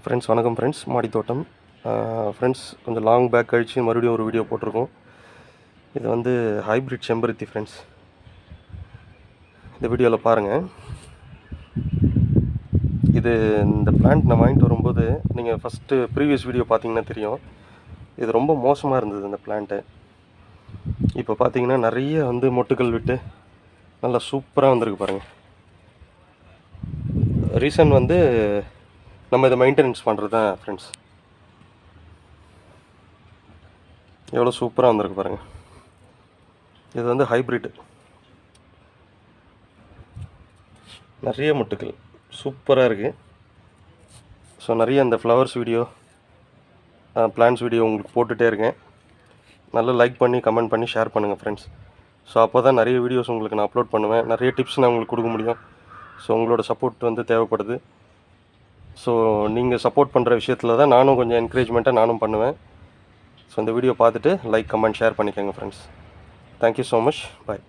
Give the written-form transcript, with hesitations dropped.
Friends வணக்கம் friends. மாடி தோட்டம் ஃப்ரெண்ட்ஸ், கொஞ்சம் லாங் பேக் கழித்து மறுபடியும் ஒரு வீடியோ போட்டிருக்கோம். இது வந்து ஹைப்ரிட் செம்பருத்தி ஃப்ரெண்ட்ஸ். இந்த வீடியோவில் பாருங்கள். இந்த பிளான்ட் நான் வாங்கிட்டு வரும்போது நீங்கள் ஃபஸ்ட்டு ப்ரீவியஸ் வீடியோ பார்த்தீங்கன்னா தெரியும். இது ரொம்ப மோசமாக இருந்தது இந்த பிளான்ட்டு. இப்போ பார்த்தீங்கன்னா நிறைய மொட்டுக்கள் விட்டு நல்லா சூப்பராக வந்திருக்கு பாருங்கள். ரீசன் நம்ம இதை மெயின்டெனன்ஸ் பண்ணுறது தான் ஃப்ரெண்ட்ஸ். எவ்வளோ சூப்பராக வந்திருக்கு பாருங்கள். இது ஹைப்ரிட், நிறைய மொட்டுக்கள் சூப்பராக இருக்குது. ஸோ நிறைய இந்த ஃப்ளவர்ஸ் வீடியோ, பிளான்ஸ் வீடியோ உங்களுக்கு போட்டுகிட்டே இருக்கேன். நல்லா லைக் பண்ணி கமெண்ட் பண்ணி ஷேர் பண்ணுங்கள் ஃப்ரெண்ட்ஸ். ஸோ அப்போ தான் நிறைய வீடியோஸ் உங்களுக்கு நான் அப்லோட் பண்ணுவேன், நிறைய டிப்ஸ் நான் உங்களுக்கு கொடுக்க முடியும். ஸோ உங்களோட சப்போர்ட் தேவைப்படுது. ஸோ நீங்கள் சப்போர்ட் பண்ணுற விஷயத்தில் தான் நானும் கொஞ்சம் என்கரேஜ்மெண்ட்டாக நானும் பண்ணுவேன். ஸோ இந்த வீடியோ பார்த்துட்டு லைக் கமெண்ட் ஷேர் பண்ணிக்கோங்க ஃப்ரெண்ட்ஸ். Thank you so much. பாய்.